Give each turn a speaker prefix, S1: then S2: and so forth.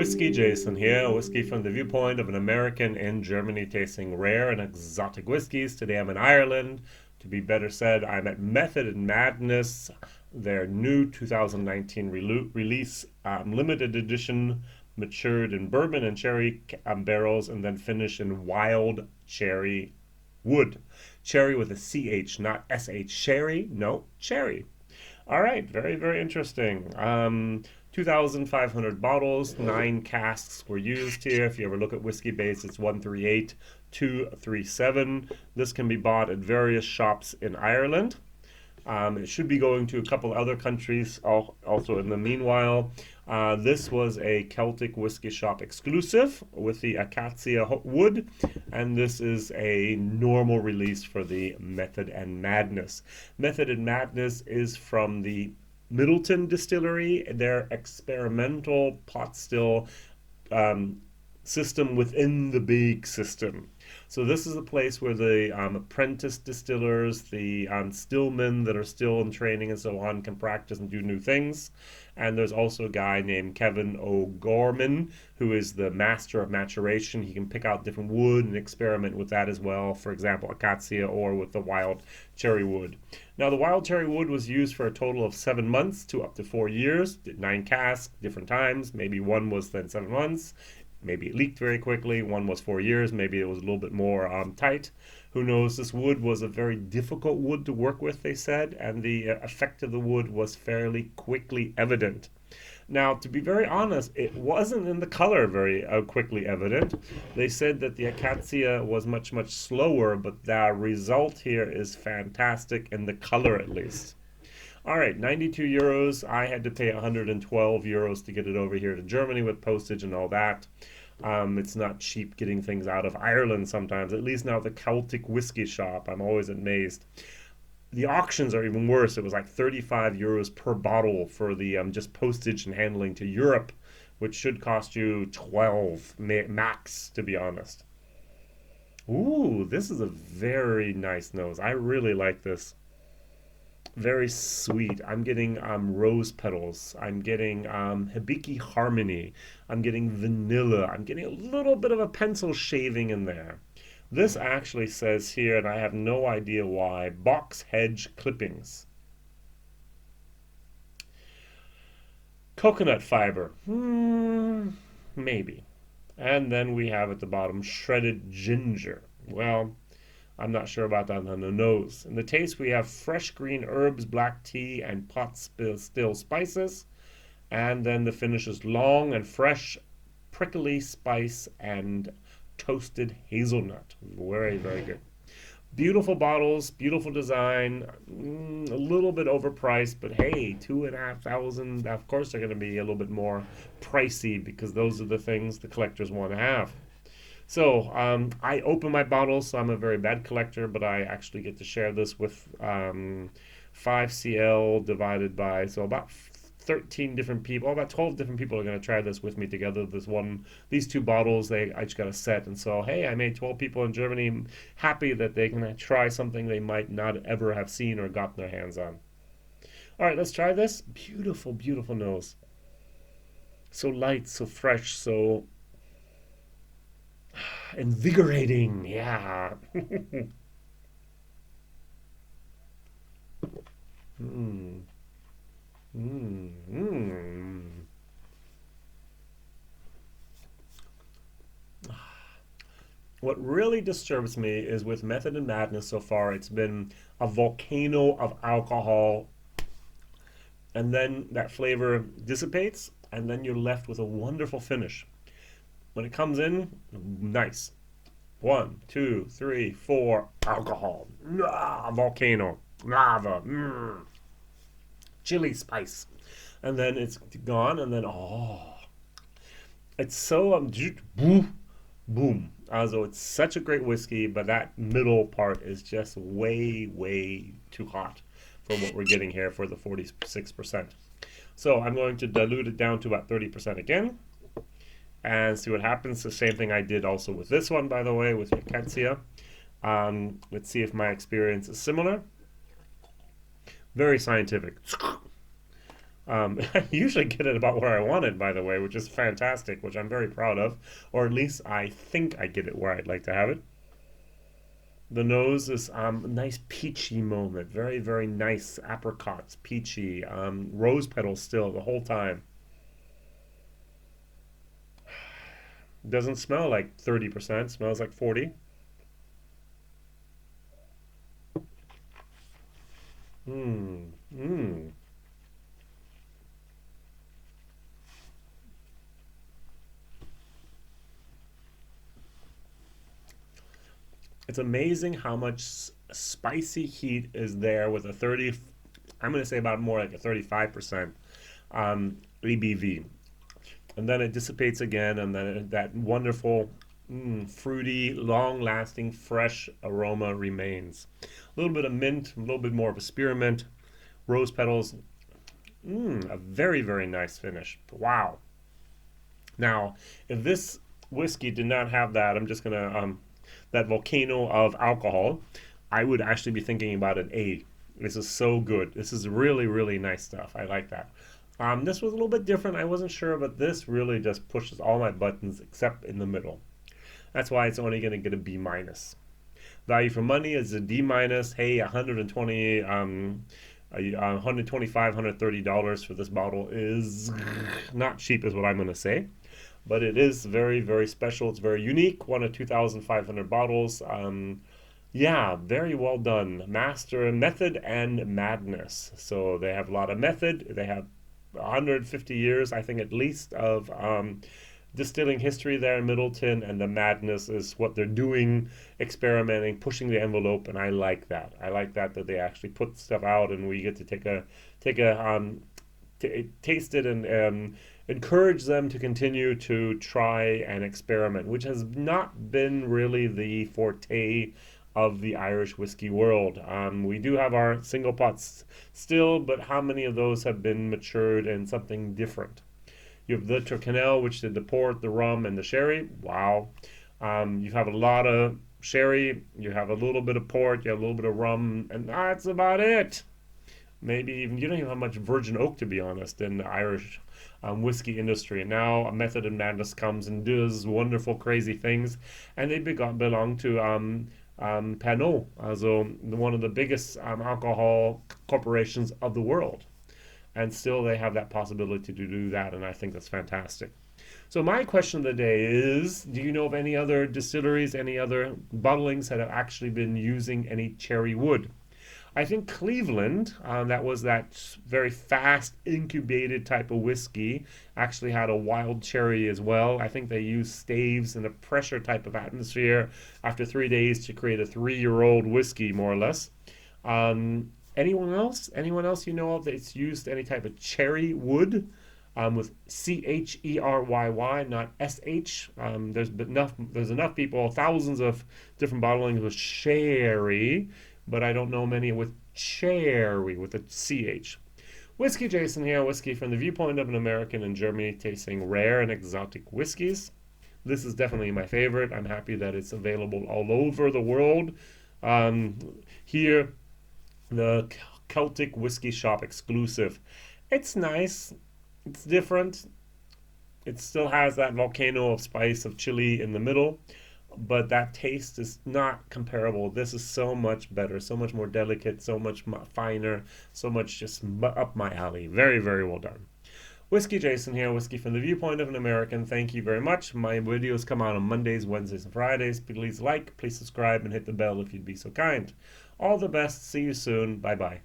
S1: WhiskyJason here, whiskey from the viewpoint of an American in Germany tasting rare and exotic whiskeys. Today I'm in Ireland. To be better said, I'm at Method and Madness, their new 2019 release, limited edition, matured in bourbon and sherry barrels, and then finished in wild cherry wood. Cherry with a CH, not SH. Sherry? No, cherry. All right, very, very interesting. 2,500 bottles, 9 casks were used here. If you ever look at whiskey base, it's 138, 237. This can be bought at various shops in Ireland. It should be going to a couple other countries also in the meanwhile. This was a Celtic whiskey shop exclusive with the acacia wood, and this is a normal release for the Method and Madness. Method and Madness is from the Middleton Distillery, their experimental pot still system within the big system. So this is a place where the apprentice distillers, the stillmen that are still in training and so on, can practice and do new things. And there's also a guy named Kevin O'Gorman, who is the master of maturation. He can pick out different wood and experiment with that as well. For example, acacia or with the wild cherry wood. Now, the wild cherry wood was used for a total of 7 months to up to 4 years. Did 9 casks, different times. Maybe one was then 7 months. Maybe it leaked very quickly. One was 4 years. Maybe it was a little bit more tight. Who knows? This wood was a very difficult wood to work with, they said, and the effect of the wood was fairly quickly evident. Now, to be very honest, it wasn't in the color very quickly evident. They said that the acacia was much, much slower, but the result here is fantastic in the color at least. All right, 92 euros. I had to pay 112 euros to get it over here to Germany with postage and all that. It's not cheap getting things out of Ireland sometimes, at least now the Celtic whiskey shop. I'm always amazed. The auctions are even worse. It was like 35 euros per bottle for the just postage and handling to Europe, which should cost you 12 max, to be honest. Ooh, this is a very nice nose. I really like this. Very sweet. I'm getting rose petals. I'm getting Hibiki Harmony. I'm getting vanilla. I'm getting a little bit of a pencil shaving in there. This actually says here, and I have no idea why, box hedge clippings. Coconut fiber. Maybe. And then we have at the bottom shredded ginger. Well, I'm not sure about that on the nose. In the taste, we have fresh green herbs, black tea, and pot still spices. And then the finish is long and fresh, prickly spice and toasted hazelnut. Very, very good. Beautiful bottles, beautiful design, a little bit overpriced, but hey, 2,500. Of course, they're going to be a little bit more pricey because those are the things the collectors want to have. So I open my bottles, so I'm a very bad collector, but I actually get to share this with 5 CL divided by, so about 13 different people, about 12 different people are going to try this with me together. These 2 bottles, I just got a set, and so hey, I made 12 people in Germany happy that they can try something they might not ever have seen or gotten their hands on. All right, let's try this. Beautiful, beautiful nose. So light, so fresh, so invigorating, yeah. mm. Mm. Mm. What really disturbs me is with Method and Madness so far, it's been a volcano of alcohol, and then that flavor dissipates, and then you're left with a wonderful finish. When it comes in, nice. 1, 2, 3, 4, alcohol. Volcano. Lava. Chili spice. And then it's gone, and then, it's so, boom, boom. So it's such a great whiskey, but that middle part is just way, way too hot for what we're getting here for the 46%. So I'm going to dilute it down to about 30% again. And see what happens. The same thing I did also with this one, by the way, with acacia. Let's see if my experience is similar. Very scientific. I usually get it about where I want it, by the way, which is fantastic, which I'm very proud of. Or at least I think I get it where I'd like to have it. The nose is a nice peachy moment. Very, very nice apricots, peachy. Rose petals still the whole time. Doesn't smell like 30%, smells like 40. Mmm. Mmm. It's amazing how much spicy heat is there with a 30, I'm going to say about more like a 35% ABV. And then it dissipates again, and then that wonderful, fruity, long lasting, fresh aroma remains. A little bit of mint, a little bit more of a spearmint, rose petals. A very, very nice finish. Wow. Now, if this whiskey did not have that, I'm just going to that volcano of alcohol, I would actually be thinking about an A. This is so good. This is really, really nice stuff. I like that. This was a little bit different. I wasn't sure, but this really just pushes all my buttons except in the middle. That's why it's only going to get a B minus. Value for money is a D minus. Hey, 120, 125, $130 for this bottle is not cheap, is what I'm going to say. But it is very, very special. It's very unique. One of 2,500 bottles. Yeah, very well done. Master method and madness. So they have a lot of method. They have 150 years, I think, at least, of distilling history there in Middleton, and the madness is what they're doing, experimenting, pushing the envelope, and I like that. I like that they actually put stuff out, and we get to taste it and encourage them to continue to try and experiment, which has not been really the forte of the Irish whiskey world. We do have our single pots still, but how many of those have been matured in something different? You have the Tyrconnell, which did the port, the rum, and the sherry. Wow. You have a lot of sherry, you have a little bit of port, you have a little bit of rum, and that's about it. Maybe even, you don't even have much virgin oak, to be honest, in the Irish whiskey industry. And now a Method and Madness comes and does wonderful, crazy things, and they belong to Pernod, also one of the biggest alcohol corporations of the world. And still they have that possibility to do that, and I think that's fantastic. So my question of the day is, do you know of any other distilleries, any other bottlings that have actually been using any cherry wood? I think Cleveland, that was that very fast incubated type of whiskey, actually had a wild cherry as well. I think they used staves in a pressure type of atmosphere after 3 days to create a 3-year-old whiskey, more or less. Anyone else? Anyone else you know of that's used any type of cherry wood? With CHERYY, not SH. There's enough people, thousands of different bottlings with sherry, but I don't know many with cherry with a CH. Whiskey Jason here, whiskey from the viewpoint of an American in Germany, tasting rare and exotic whiskeys. This is definitely my favorite. I'm happy that it's available all over the world. Here, the Celtic Whiskey Shop exclusive. It's nice. It's different. It still has that volcano of spice of chili in the middle, but that taste is not comparable. This is so much better, so much more delicate, so much finer, so much just up my alley. Very, very well done. Whiskey Jason here, whiskey from the viewpoint of an American. Thank you very much. My videos come out on Mondays, Wednesdays, and Fridays. Please like, please subscribe, and hit the bell if you'd be so kind. All the best. See you soon. Bye-bye.